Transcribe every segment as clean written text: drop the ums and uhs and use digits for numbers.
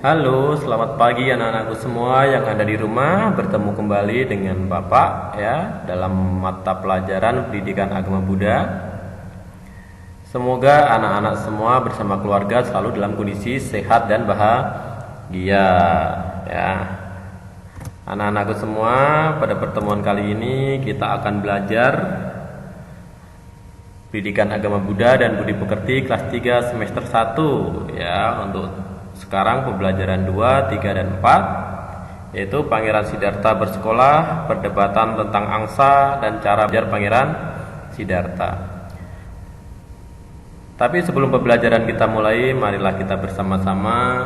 Halo, selamat pagi anak-anakku semua yang ada di rumah. Bertemu kembali dengan Bapak ya dalam mata pelajaran Pendidikan Agama Buddha. Semoga anak-anak semua bersama keluarga selalu dalam kondisi sehat dan bahagia ya. Anak-anakku semua, pada pertemuan kali ini kita akan belajar Pendidikan Agama Buddha dan Budi Pekerti kelas 3 semester 1 ya. Untuk sekarang pembelajaran 2, 3, dan 4 yaitu Pangeran Siddhartha bersekolah, perdebatan tentang angsa, dan cara belajar Pangeran Siddhartha. Tapi sebelum pembelajaran kita mulai, marilah kita bersama-sama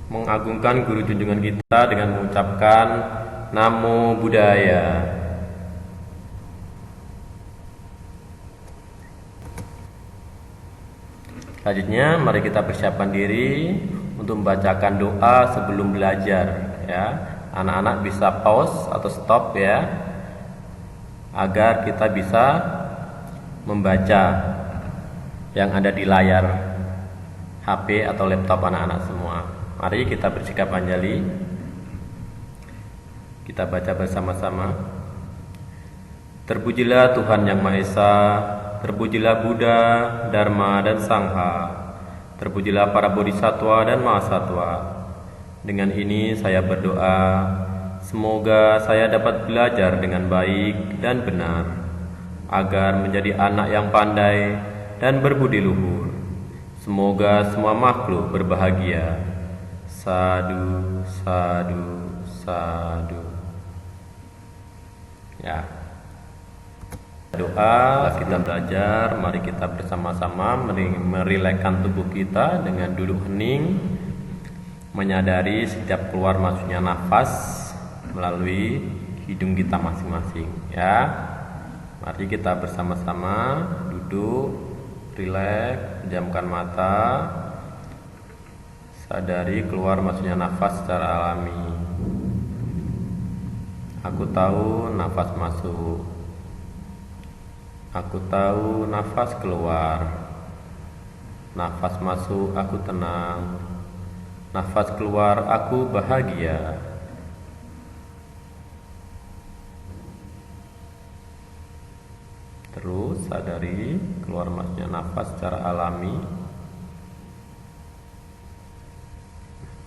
mengagungkan guru junjungan kita dengan mengucapkan Namo Buddhaya. Selanjutnya, mari kita persiapkan diri untuk membacakan doa sebelum belajar ya. Anak-anak bisa pause atau stop ya, agar kita bisa membaca yang ada di layar HP atau laptop anak-anak semua. Mari kita bersikap anjali. Kita baca bersama-sama. Terpujilah Tuhan Yang Maha Esa, terpujilah Buddha, Dharma, dan Sangha. Terpujilah para bodhisattva dan mahasatwa. Dengan ini saya berdoa, semoga saya dapat belajar dengan baik dan benar, agar menjadi anak yang pandai dan berbudi luhur. Semoga semua makhluk berbahagia. Sadu, sadu, sadu. Ya. Doa kita belajar, mari kita bersama-sama merilekkan tubuh kita dengan duduk hening, menyadari setiap keluar masuknya nafas melalui hidung kita masing-masing ya. Mari kita bersama-sama duduk, rileks, pejamkan mata, sadari keluar masuknya nafas secara alami. Aku tahu nafas masuk, aku tahu nafas keluar. Nafas masuk aku tenang, nafas keluar aku bahagia. Terus sadari keluar masuknya nafas secara alami.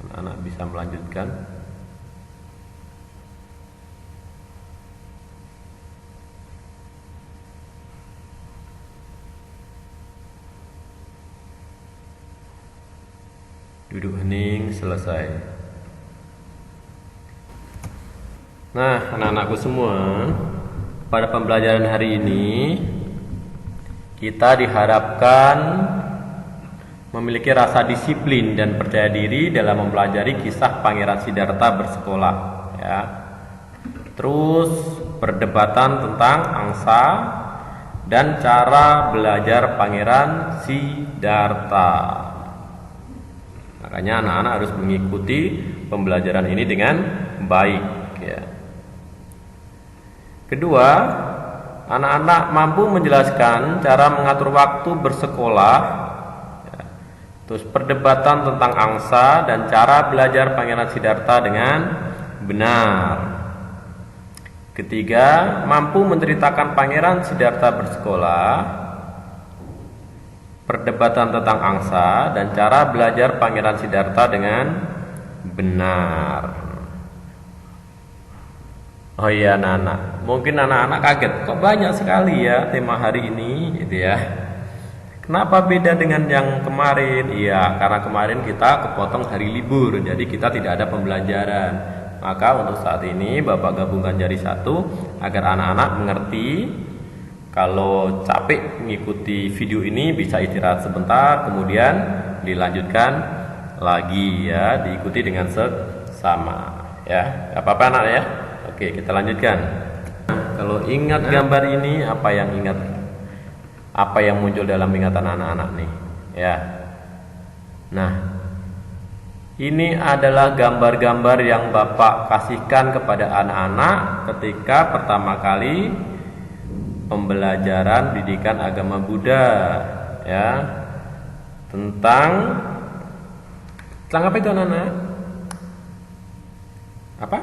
Anak-anak bisa melanjutkan. Duduk hening selesai. Nah, anak-anakku semua, pada pembelajaran hari ini kita diharapkan memiliki rasa disiplin dan percaya diri dalam mempelajari kisah Pangeran Siddhartha bersekolah ya. Terus perdebatan tentang angsa dan cara belajar Pangeran Siddhartha. Makanya anak-anak harus mengikuti pembelajaran ini dengan baik ya. Kedua, anak-anak mampu menjelaskan cara mengatur waktu bersekolah ya. Terus perdebatan tentang angsa dan cara belajar Pangeran Siddhartha dengan benar. Ketiga, mampu menceritakan Pangeran Siddhartha bersekolah, perdebatan tentang angsa, dan cara belajar Pangeran Siddhartha dengan benar. Oh iya anak-anak, mungkin anak-anak kaget, kok banyak sekali ya tema hari ini gitu ya. Kenapa beda dengan yang kemarin? Iya, karena kemarin kita kepotong hari libur, jadi kita tidak ada pembelajaran. Maka untuk saat ini Bapak gabungkan jadi satu agar anak-anak mengerti. Kalau capek mengikuti video ini bisa istirahat sebentar, kemudian dilanjutkan lagi ya, diikuti dengan seksama ya. Gak apa-apa anak ya. Oke, kita lanjutkan. Kalau ingat gambar ini, apa yang ingat? Apa yang muncul dalam ingatan anak-anak nih? Ya. Nah, ini adalah gambar-gambar yang Bapak kasihkan kepada anak-anak ketika pertama kali pembelajaran pendidikan agama Buddha ya, tentang Tentang apa itu anak-anak? Apa?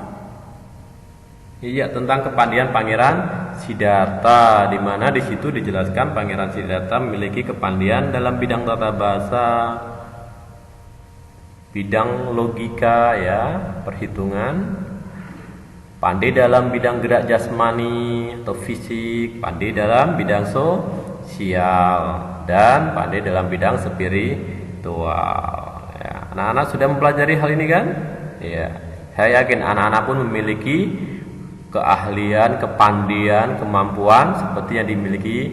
Iya, tentang kepandian Pangeran Siddhartha, di mana di situ dijelaskan Pangeran Siddhartha memiliki kepandian dalam bidang tata bahasa, bidang logika ya, perhitungan, pandai dalam bidang gerak jasmani atau fisik, pandai dalam bidang sosial, dan pandai dalam bidang spiritual. Ya, anak-anak sudah mempelajari hal ini kan? Ya, saya yakin anak-anak pun memiliki keahlian, kepandian, kemampuan seperti yang dimiliki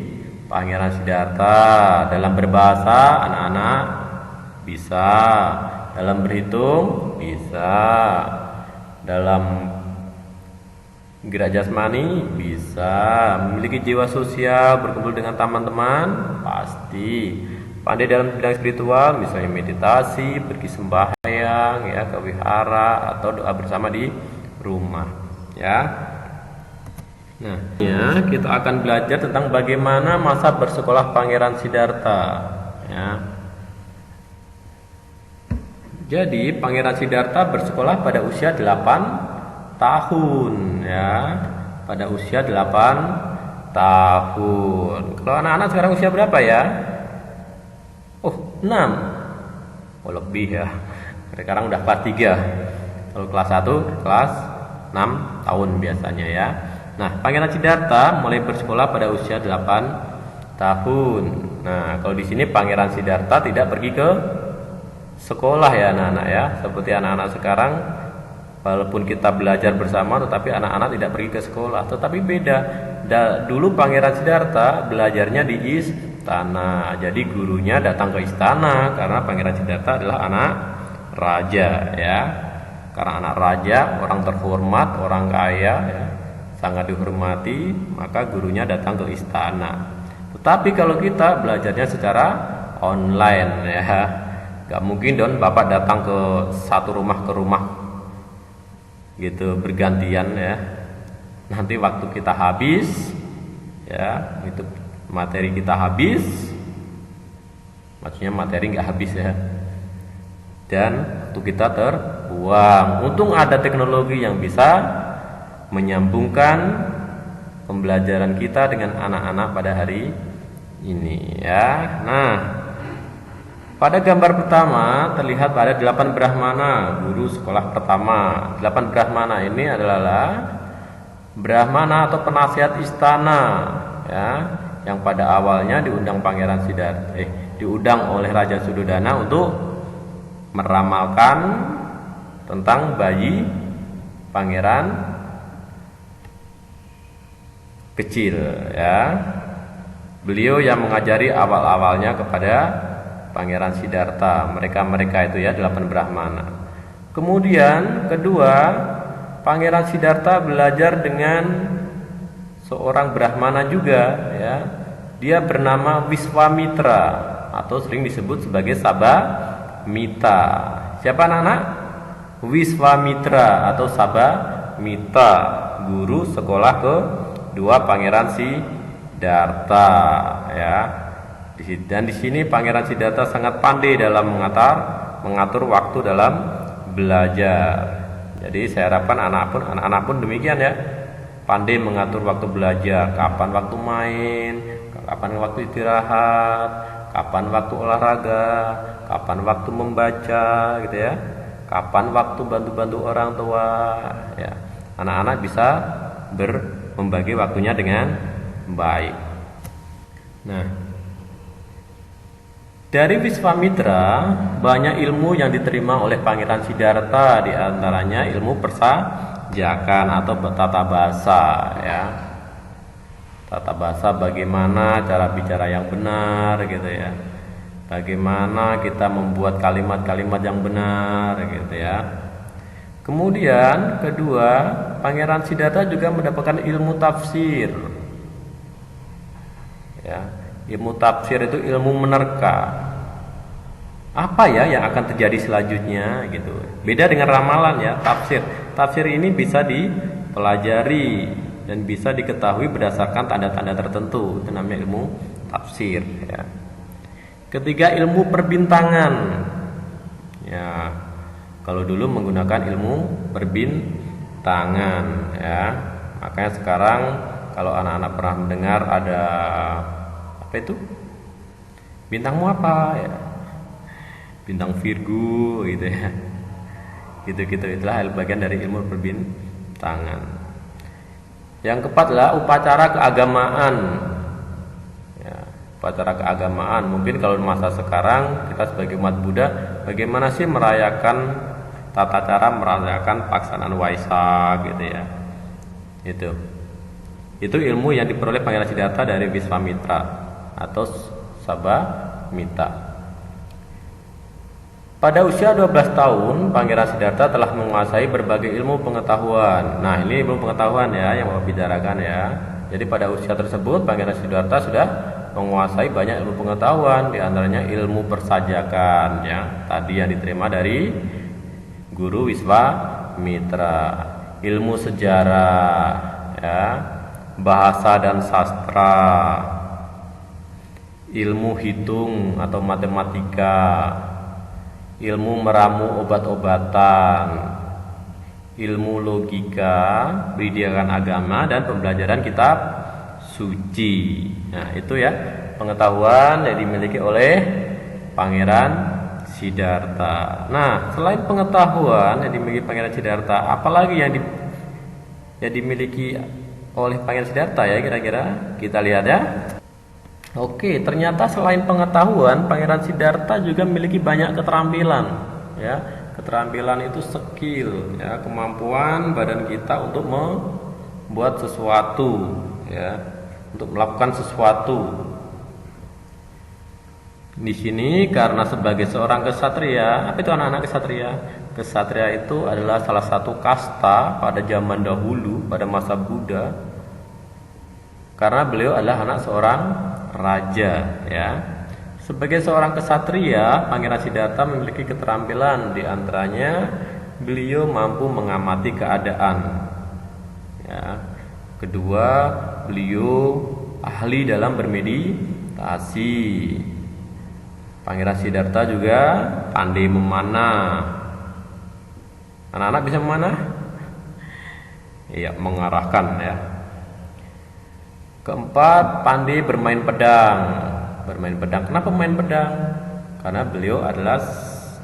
Pangeran Siddhartha. Dalam berbahasa, anak-anak bisa. Dalam berhitung, bisa. Dalam gerak jasmani, bisa. Memiliki jiwa sosial, berkumpul dengan teman-teman, pasti. Pandai dalam bidang spiritual, misalnya meditasi, pergi sembahyang, ya, ke wihara, atau doa bersama di rumah, ya. Nah, ya, kita akan belajar tentang bagaimana masa bersekolah Pangeran Siddhartha, ya. Jadi Pangeran Siddhartha bersekolah pada usia 8 tahun, ya. Pada usia 8 tahun. Kalau anak-anak sekarang usia berapa ya? Oh, 6. Oh, lebih ya. Sekarang udah kelas 3. Kalau kelas 1, kelas 6 tahun biasanya ya. Nah, Pangeran Siddhartha mulai bersekolah pada usia 8 tahun. Nah, kalau di sini Pangeran Siddhartha tidak pergi ke sekolah ya anak-anak ya, seperti anak-anak sekarang, walaupun kita belajar bersama tetapi anak-anak tidak pergi ke sekolah. Tetapi beda, dulu Pangeran Siddhartha belajarnya di istana. Jadi gurunya datang ke istana karena Pangeran Siddhartha adalah anak raja ya. Karena anak raja, orang terhormat, orang kaya ya, sangat dihormati, maka gurunya datang ke istana. Tetapi kalau kita belajarnya secara online ya, gak mungkin dong Bapak datang ke satu rumah ke rumah gitu bergantian ya. Nanti waktu kita habis ya, itu materi kita habis, maksudnya materi nggak habis ya, dan waktu kita terbuang. Untung ada teknologi yang bisa menyambungkan pembelajaran kita dengan anak-anak pada hari ini ya. Nah, pada gambar pertama terlihat ada 8 Brahmana, guru sekolah pertama. 8 Brahmana ini adalah Brahmana atau penasihat istana ya, yang pada awalnya diundang Pangeran Siddhartha, diundang oleh Raja Suddhodana untuk meramalkan tentang bayi pangeran kecil ya. Beliau yang mengajari awal-awalnya kepada Pangeran Siddhartha, mereka itu ya 8 Brahmana. Kemudian kedua, Pangeran Siddhartha belajar dengan seorang Brahmana juga ya. Dia bernama Wiswamitra atau sering disebut sebagai Sabamita. Siapa anak-anak? Wiswamitra atau Sabamita, guru sekolah kedua Pangeran Siddhartha ya. Dan di sini Pangeran Siddhartha sangat pandai dalam mengatur waktu dalam belajar. Jadi saya harapkan anak-anak pun demikian ya, pandai mengatur waktu belajar, kapan waktu main, kapan waktu istirahat, kapan waktu olahraga, kapan waktu membaca gitu ya, kapan waktu bantu-bantu orang tua ya. Anak-anak bisa membagi waktunya dengan baik. Nah, dari Wiswamitra banyak ilmu yang diterima oleh Pangeran Siddhartha, di antaranya ilmu persajakan atau tata bahasa ya. Tata bahasa, bagaimana cara bicara yang benar gitu ya. Bagaimana kita membuat kalimat-kalimat yang benar gitu ya. Kemudian kedua, Pangeran Siddhartha juga mendapatkan ilmu tafsir. Ya. Ilmu tafsir itu ilmu menerka. Apa ya yang akan terjadi selanjutnya gitu. Beda dengan ramalan ya, tafsir. Tafsir ini bisa dipelajari dan bisa diketahui berdasarkan tanda-tanda tertentu. Itu namanya ilmu tafsir ya. Ketiga, ilmu perbintangan. Ya, Kalau dulu menggunakan ilmu perbintangan ya. Makanya sekarang kalau anak-anak pernah mendengar ada apa itu? Bintangmu apa ya? Bintang Virgo gitu ya. Gitu-gitu, itulah bagian dari ilmu perbintangan. Yang keempat adalah upacara keagamaan. Ya, upacara keagamaan. Mungkin kalau masa sekarang kita sebagai umat Buddha, bagaimana sih merayakan tata cara merayakan pelaksanaan Waisak gitu ya. Itu ilmu yang diperoleh Pangeran Siddhartha dari Wiswamitra atau Sabamita. Pada usia 12 tahun, Pangeran Siddhartha telah menguasai berbagai ilmu pengetahuan. Nah, ini ilmu pengetahuan ya yang Bapak bicarakan ya. Jadi pada usia tersebut, Pangeran Siddhartha sudah menguasai banyak ilmu pengetahuan, di antaranya ilmu persajakan ya, tadi yang diterima dari Guru Wiswamitra, ilmu sejarah ya, bahasa dan sastra, ilmu hitung atau matematika, ilmu meramu obat-obatan, ilmu logika, pendidikan agama, dan pembelajaran kitab suci. Nah, itu ya pengetahuan yang dimiliki oleh Pangeran Siddhartha. Nah, selain pengetahuan yang dimiliki Pangeran Siddhartha, apalagi yang dimiliki oleh Pangeran Siddhartha ya kira-kira? Kita lihat ya. Oke, ternyata selain pengetahuan, Pangeran Siddhartha juga memiliki banyak keterampilan. Ya, keterampilan itu skill, ya, kemampuan badan kita untuk membuat sesuatu, ya, untuk melakukan sesuatu. Di sini karena sebagai seorang kesatria, apa itu anak-anak kesatria? Kesatria itu adalah salah satu kasta pada zaman dahulu, pada masa Buddha. Karena beliau adalah anak seorang raja ya. Sebagai seorang kesatria, Pangeran Siddhartha memiliki keterampilan, di antaranya beliau mampu mengamati keadaan ya. Kedua, beliau ahli dalam bermeditasi. Pangeran Siddhartha juga pandai memanah. Anak-anak bisa memanah? Iya, mengarahkan ya. Keempat, pandai bermain pedang. Bermain pedang. Kenapa main pedang? Karena beliau adalah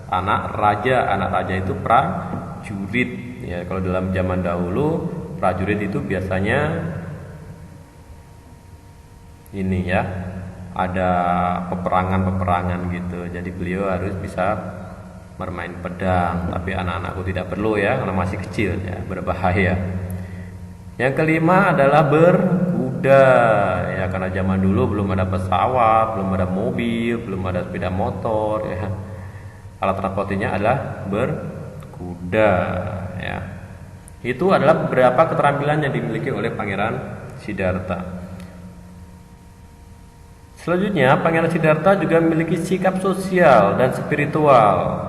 anak raja. Anak raja itu prajurit. Ya, kalau dalam zaman dahulu prajurit itu biasanya ini ya, ada peperangan gitu. Jadi beliau harus bisa bermain pedang. Tapi anak-anakku tidak perlu ya, karena masih kecil ya, berbahaya. Yang kelima adalah berkuda ya, karena zaman dulu belum ada pesawat, belum ada mobil, belum ada sepeda motor ya. Alat transportasinya adalah berkuda ya. Itu adalah beberapa keterampilan yang dimiliki oleh Pangeran Siddhartha. Selanjutnya, Pangeran Siddhartha juga memiliki sikap sosial dan spiritual.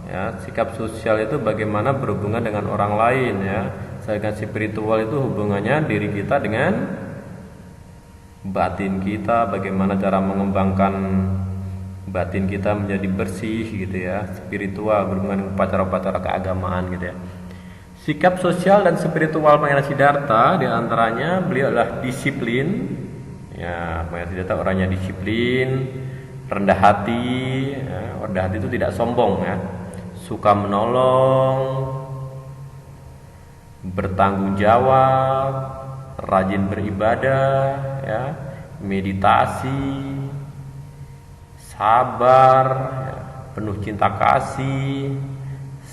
Ya, sikap sosial itu bagaimana berhubungan dengan orang lain ya. Sedangkan spiritual itu hubungannya diri kita dengan batin kita, bagaimana cara mengembangkan batin kita menjadi bersih gitu ya. Spiritual berhubungan dengan upacara-upacara keagamaan gitu ya. Sikap sosial dan spiritual Pangeran Siddhartha diantaranya beliau adalah disiplin. Ya, Pangeran Siddhartha orangnya disiplin, rendah hati. Ya, rendah hati itu tidak sombong ya. Suka menolong, bertanggung jawab, rajin beribadah, ya, meditasi, sabar, ya, penuh cinta kasih,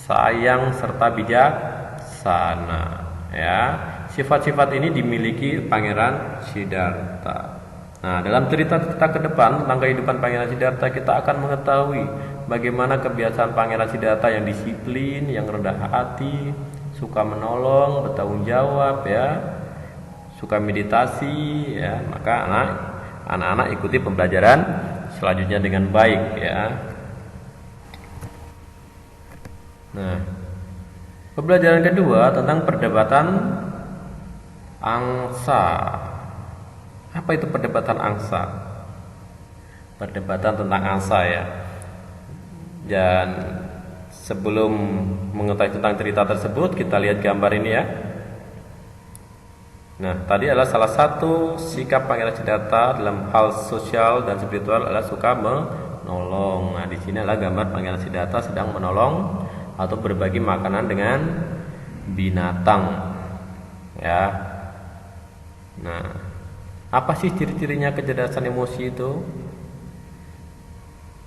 sayang serta bijaksana. Ya, sifat-sifat ini dimiliki Pangeran Siddhartha. Nah, dalam cerita kita ke depan tentang kehidupan Pangeran Siddhartha, kita akan mengetahui bagaimana kebiasaan Pangeran Siddhartha yang disiplin, yang rendah hati, suka menolong, bertanggung jawab ya, suka meditasi ya. Maka anak-anak ikuti pembelajaran selanjutnya dengan baik ya. Nah, pembelajaran kedua tentang perdebatan angsa. Apa itu perdebatan angsa? Perdebatan tentang angsa ya. Dan Sebelum mengetahui tentang cerita tersebut, kita lihat gambar ini ya. Nah, tadi adalah salah satu sikap Pangeran Siddhartha dalam hal sosial dan spiritual adalah suka menolong. Nah, di sini adalah gambar Pangeran Siddhartha sedang menolong atau berbagi makanan dengan binatang. Ya. Nah, apa sih ciri-cirinya kecerdasan emosi itu?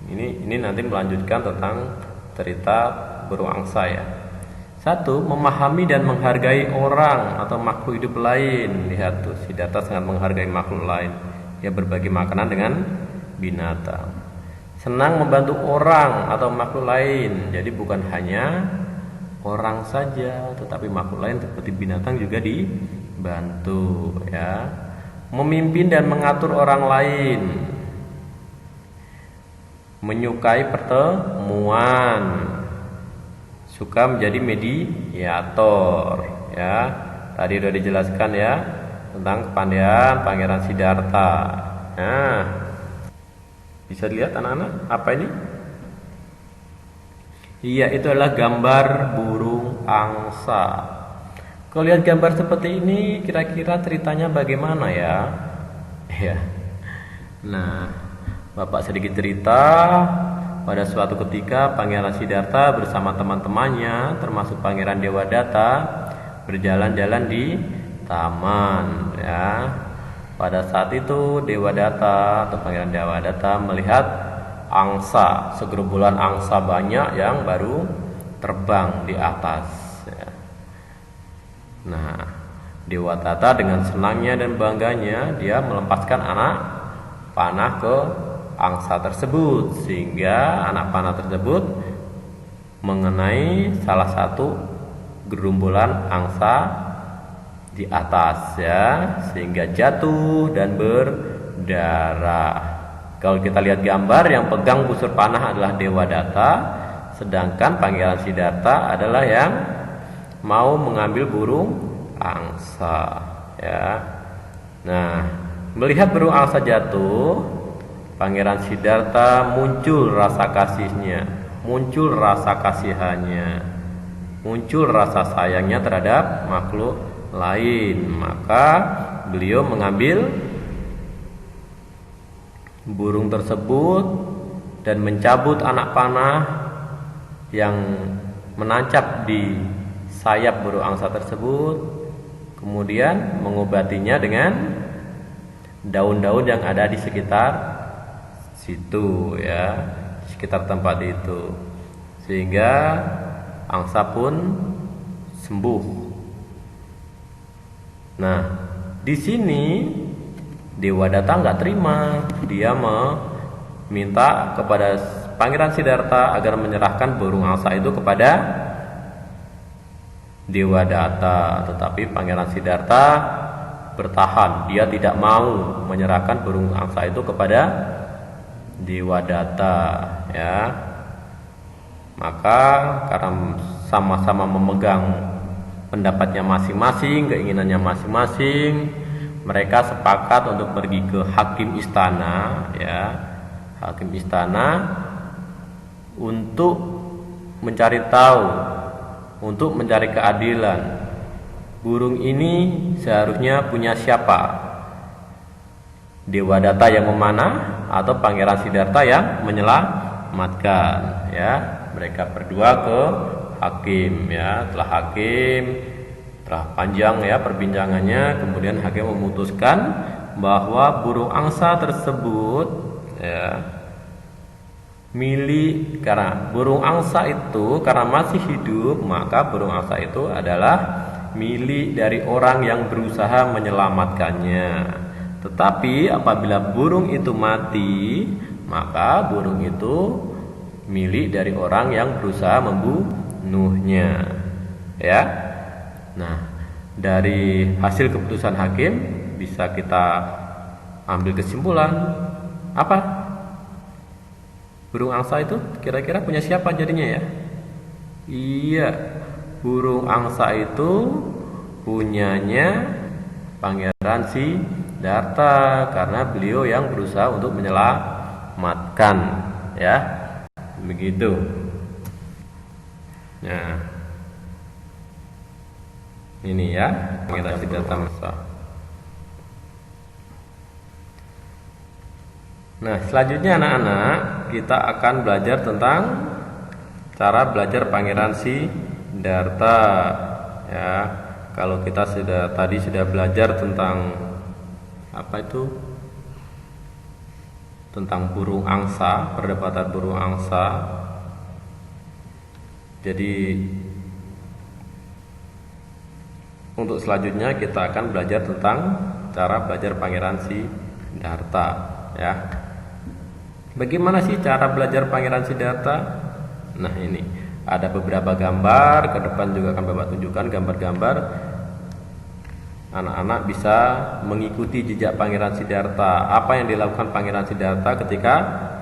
Ini nanti melanjutkan tentang cerita burung angsa ya. 1. Memahami dan menghargai orang atau makhluk hidup lain. Lihat tuh, Siddhartha sangat menghargai makhluk lain. Dia berbagi makanan dengan binatang. Senang membantu orang atau makhluk lain. Jadi bukan hanya orang saja, tetapi makhluk lain seperti binatang juga dibantu ya. Memimpin dan mengatur orang lain. Menyukai pertemuan. Suka menjadi mediator ya. Tadi sudah dijelaskan ya tentang kepandaian Pangeran Siddhartha. Nah, bisa dilihat anak-anak apa ini? Iya, itu adalah gambar burung angsa. Kalau lihat gambar seperti ini, kira-kira ceritanya bagaimana ya? Ya. Nah, Bapak sedikit cerita. Pada suatu ketika Pangeran Siddhartha bersama teman-temannya termasuk Pangeran Dewadatta berjalan-jalan di taman ya. Pada saat itu Dewadatta atau Pangeran Dewadatta melihat angsa, segerombolan angsa banyak yang baru terbang di atas ya. Nah, Dewadatta dengan senangnya dan bangganya dia melepaskan anak panah ke angsa tersebut sehingga anak panah tersebut mengenai salah satu gerombolan angsa di atas ya, sehingga jatuh dan berdarah. Kalau kita lihat gambar, yang pegang busur panah adalah Dewadatta, sedangkan Pangeran Siddhartha adalah yang mau mengambil burung angsa ya. Nah, melihat burung angsa jatuh, Pangeran Siddhartha muncul rasa kasihnya, muncul rasa kasihannya, muncul rasa sayangnya terhadap makhluk lain. Maka beliau mengambil burung tersebut dan mencabut anak panah yang menancap di sayap burung angsa tersebut, kemudian mengobatinya dengan daun-daun yang ada di sekitar situ ya, di sekitar tempat itu, sehingga angsa pun sembuh. Nah, di sini Dewadatta nggak terima, dia meminta kepada Pangeran Siddhartha agar menyerahkan burung angsa itu kepada Dewadatta, tetapi Pangeran Siddhartha bertahan, dia tidak mau menyerahkan burung angsa itu kepada Dewadatta ya. Maka karena sama-sama memegang pendapatnya masing-masing, keinginannya masing-masing, mereka sepakat untuk pergi ke hakim istana ya, hakim istana untuk mencari tahu, untuk mencari keadilan. Burung ini seharusnya punya siapa? Dewadatta yang memanah atau Pangeran Siddhartha yang menyelamatkan ya. Mereka berdua ke hakim ya. Telah panjang ya perbincangannya, kemudian hakim memutuskan bahwa burung angsa tersebut ya milik, karena burung angsa itu karena masih hidup, maka burung angsa itu adalah milik dari orang yang berusaha menyelamatkannya. Tetapi apabila burung itu mati, maka burung itu milik dari orang yang berusaha membunuhnya. Ya. Nah, dari hasil keputusan hakim bisa kita ambil kesimpulan apa? Burung angsa itu kira-kira punya siapa jadinya ya? Iya, burung angsa itu punyanya Pangeran Siddhartha karena beliau yang berusaha untuk menyelamatkan ya. Begitu. Nah, ini ya Pangeran Siddhartha Masa. Nah, selanjutnya anak-anak, kita akan belajar tentang cara belajar Pangeran Siddhartha. Ya, kalau kita sudah belajar tentang apa itu? Tentang burung angsa, perdebatan burung angsa. Jadi untuk selanjutnya kita akan belajar tentang cara belajar Pangeran Siddhartha, ya. Bagaimana sih cara belajar Pangeran Siddhartha? Nah, ini ada beberapa gambar, ke depan juga akan Bapak tunjukkan gambar-gambar. Anak-anak bisa mengikuti jejak Pangeran Siddhartha. Apa yang dilakukan Pangeran Siddhartha ketika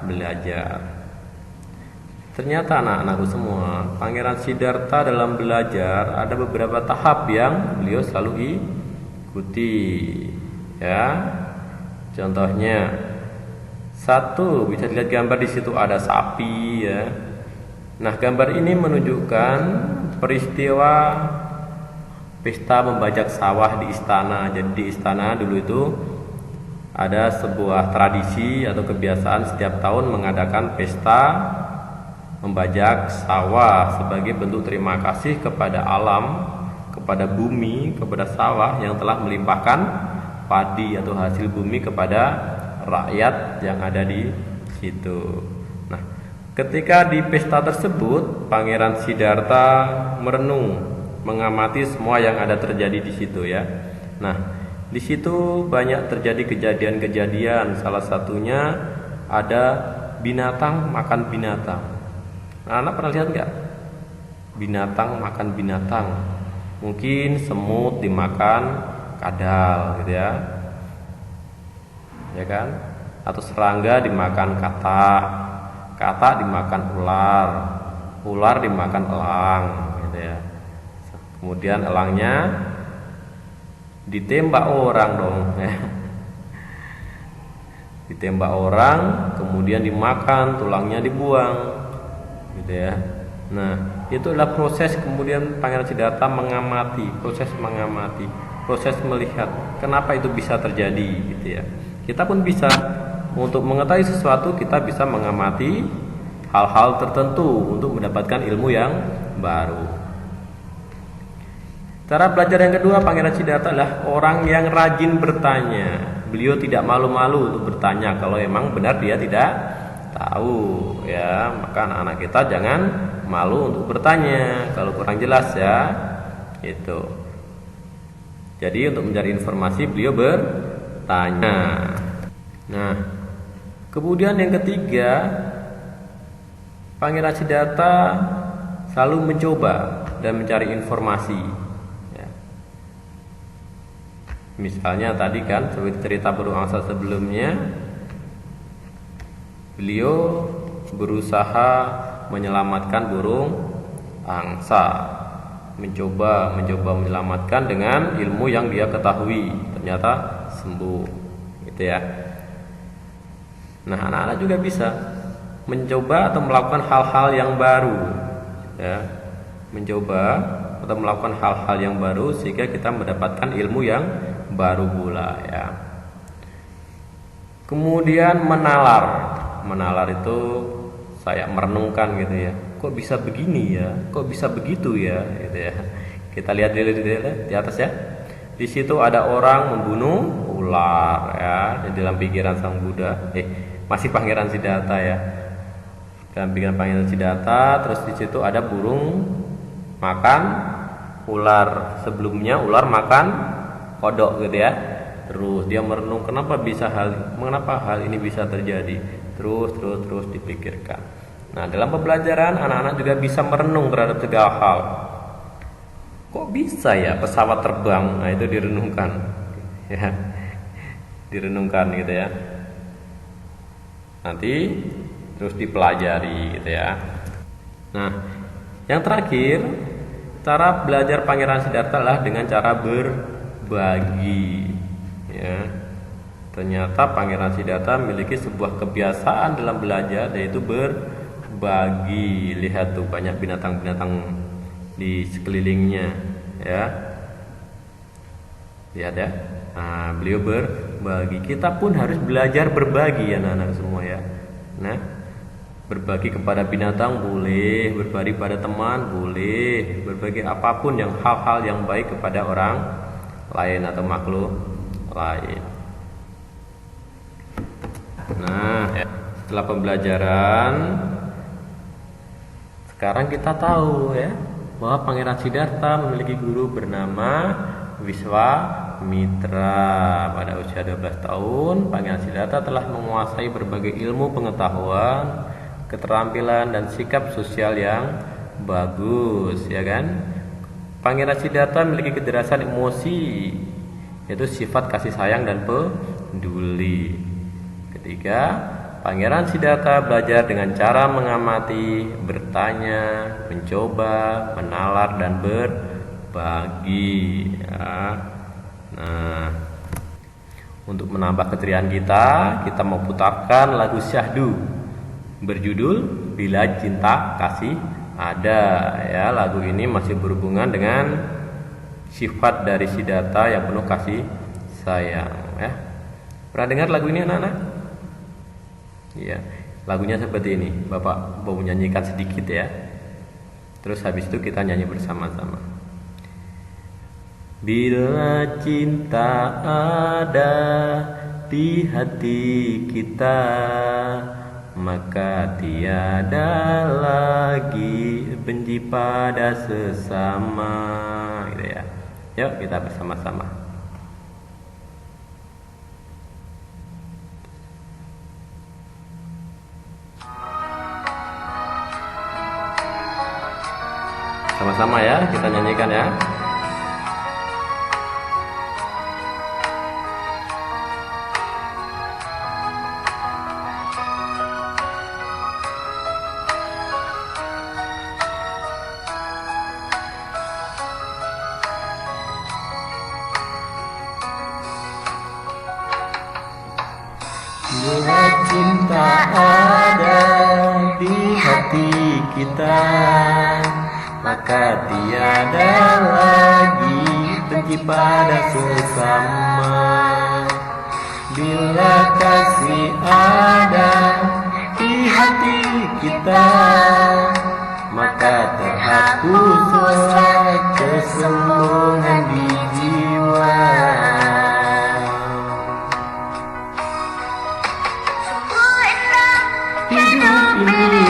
belajar? Ternyata anak-anakku semua, Pangeran Siddhartha dalam belajar ada beberapa tahap yang beliau selalu ikuti. Ya, contohnya satu, bisa dilihat gambar di situ ada sapi, ya. Nah, gambar ini menunjukkan peristiwa pesta membajak sawah di istana. Jadi di istana dulu itu ada sebuah tradisi atau kebiasaan setiap tahun mengadakan pesta membajak sawah sebagai bentuk terima kasih kepada alam, kepada bumi, kepada sawah yang telah melimpahkan padi atau hasil bumi kepada rakyat yang ada di situ. Nah, ketika di pesta tersebut, Pangeran Siddhartha merenung, mengamati semua yang ada terjadi di situ, ya. Nah, di situ banyak terjadi kejadian-kejadian. Salah satunya ada binatang makan binatang. Nah, anak pernah lihat nggak? Binatang makan binatang. Mungkin semut dimakan kadal, gitu ya. Ya kan? Atau serangga dimakan katak, katak dimakan ular, ular dimakan elang, gitu ya. Kemudian elangnya ditembak orang dong, ya. Ditembak orang, kemudian dimakan, tulangnya dibuang, gitu ya. Nah, itu adalah proses kemudian Pangeran Siddhartha mengamati, proses melihat kenapa itu bisa terjadi, gitu ya. Kita pun bisa, untuk mengetahui sesuatu kita bisa mengamati hal-hal tertentu untuk mendapatkan ilmu yang baru. Cara belajar yang kedua Pangeran Siddhartha adalah orang yang rajin bertanya. Beliau tidak malu-malu untuk bertanya kalau emang benar dia tidak tahu, ya. Maka anak-anak kita jangan malu untuk bertanya kalau kurang jelas, ya. Itu. Jadi untuk mencari informasi beliau bertanya. Nah, kemudian yang ketiga, Pangeran Siddhartha selalu mencoba dan mencari informasi, ya. Misalnya tadi kan cerita burung angsa sebelumnya, beliau berusaha menyelamatkan burung angsa, mencoba menyelamatkan dengan ilmu yang dia ketahui, ternyata sembuh, gitu ya. Nah, anak-anak juga bisa mencoba atau melakukan hal-hal yang baru, ya. Mencoba atau melakukan hal-hal yang baru sehingga kita mendapatkan ilmu yang baru pula, ya. Kemudian menalar itu saya merenungkan, gitu ya. Kok bisa begini ya? Kok bisa begitu ya? Gitu ya. Kita lihat di atas, ya. Di situ ada orang membunuh ular, ya. Di dalam pikiran Sang Buddha, masih Pangeran Siddhartha, ya. Dalam pikiran Pangeran Siddhartha, terus di situ ada burung makan ular. Sebelumnya ular makan kodok, gitu ya. Terus dia merenung mengapa hal ini bisa terjadi. Terus dipikirkan. Nah, dalam pembelajaran anak-anak juga bisa merenung terhadap segala hal. Kok bisa ya pesawat terbang? Nah, itu direnungkan, ya. Direnungkan, gitu ya. Nanti terus dipelajari, gitu ya. Nah, yang terakhir, cara belajar Pangeran Siddhartha adalah dengan cara berbagi, ya. Ternyata Pangeran Siddhartha memiliki sebuah kebiasaan dalam belajar, yaitu berbagi. Lihat tuh, banyak binatang-binatang di sekelilingnya, ya. Lihat ya. Nah, beliau berbagi. Kita pun harus belajar berbagi ya anak-anak semua ya. Nah, berbagi kepada binatang boleh, berbagi pada teman boleh, berbagi apapun yang hal-hal yang baik kepada orang lain atau makhluk lain. Nah, setelah pembelajaran, sekarang kita tahu ya bahwa Pangeran Siddhartha memiliki guru bernama Wiswamitra. Pada usia 12 tahun, Pangeran Siddhartha telah menguasai berbagai ilmu pengetahuan, keterampilan dan sikap sosial yang bagus, ya kan? Pangeran Siddhartha memiliki kecerdasan emosi, yaitu sifat kasih sayang dan peduli. Ketiga, Pangeran Siddhartha belajar dengan cara mengamati, bertanya, mencoba, menalar dan berbagi. Ya. Nah, untuk menambah keceriaan kita mau putarkan lagu syahdu berjudul Bila Cinta Kasih Ada. Ya, lagu ini masih berhubungan dengan sifat dari Siddhartha yang penuh kasih sayang. Ya, pernah dengar lagu ini anak-anak? Ya, lagunya seperti ini. Bapak mau nyanyikan sedikit ya. Terus habis itu kita nyanyi bersama-sama. Bila cinta ada di hati kita, maka tiada lagi benci pada sesama, gitu ya. Yuk kita bersama-sama. Sama-sama ya, kita nyanyikan ya. Bila cinta ada di hati kita, maka tiada lagi benci pada sesama. Bila kasih ada di hati kita, maka terhapuslah kesombongan di jiwa. Hidup ini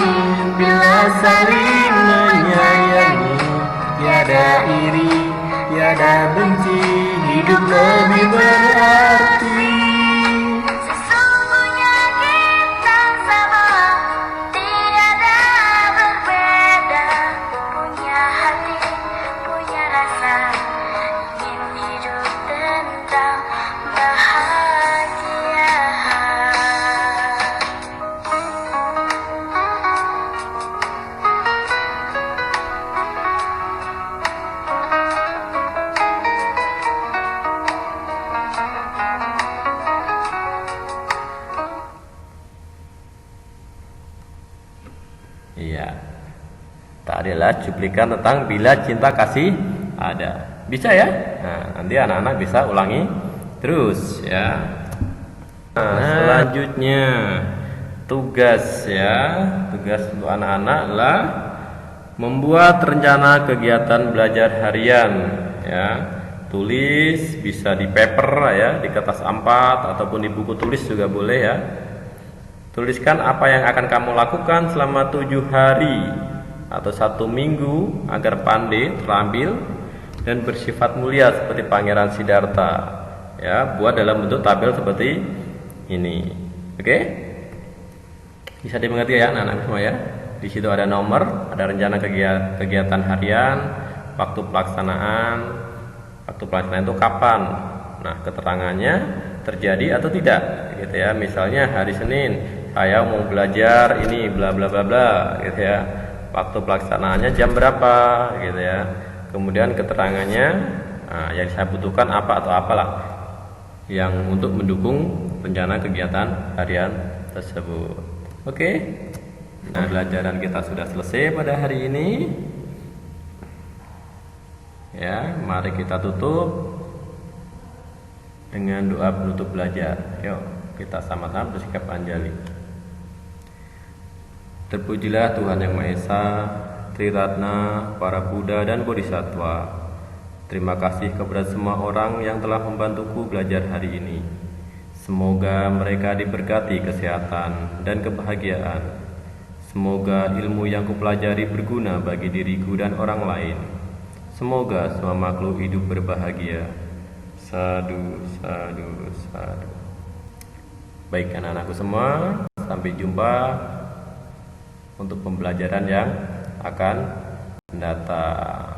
bila saling menyayangi, tiada iri, tiada benci, hidup lebih berarti. Sesungguhnya kita sama, tiada berbeda. Punya hati, punya rasa, ingin hidup tentram bahagia. Iya. Tadi adalah cuplikan tentang bila cinta kasih ada. Bisa ya? Nah, nanti anak-anak bisa ulangi terus ya. Nah, selanjutnya tugas ya. Tugas untuk anak-anak adalah membuat rencana kegiatan belajar harian ya. Tulis bisa di paper ya, di kertas A4 ataupun di buku tulis juga boleh ya. Tuliskan apa yang akan kamu lakukan selama 7 hari atau 1 minggu agar pandai, terampil, dan bersifat mulia seperti Pangeran Siddhartha. Ya, buat dalam bentuk tabel seperti ini. Oke? Bisa dimengerti ya anak-anak semua ya. Di situ ada nomor, ada rencana kegiatan harian, waktu pelaksanaan. Waktu pelaksanaan itu kapan? Nah, keterangannya terjadi atau tidak, gitu ya. Misalnya hari Senin saya mau belajar ini bla bla bla bla, gitu ya. Waktu pelaksanaannya jam berapa, gitu ya. Kemudian keterangannya, nah, yang saya butuhkan apa atau apalah yang untuk mendukung rencana kegiatan harian tersebut. Oke. Nah, pelajaran kita sudah selesai pada hari ini. Ya, mari kita tutup dengan doa penutup belajar. Yuk, kita sama-sama bersikap anjali. Terpujilah Tuhan Yang Maha Esa, Triratna, para Buddha dan Bodhisattva. Terima kasih kepada semua orang yang telah membantuku belajar hari ini. Semoga mereka diberkati kesehatan dan kebahagiaan. Semoga ilmu yang kupelajari berguna bagi diriku dan orang lain. Semoga semua makhluk hidup berbahagia. Sadu, sadu, sadu. Baik anak-anakku semua, sampai jumpa untuk pembelajaran yang akan datang.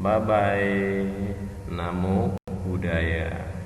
Bye-bye. Namo Buddhaya.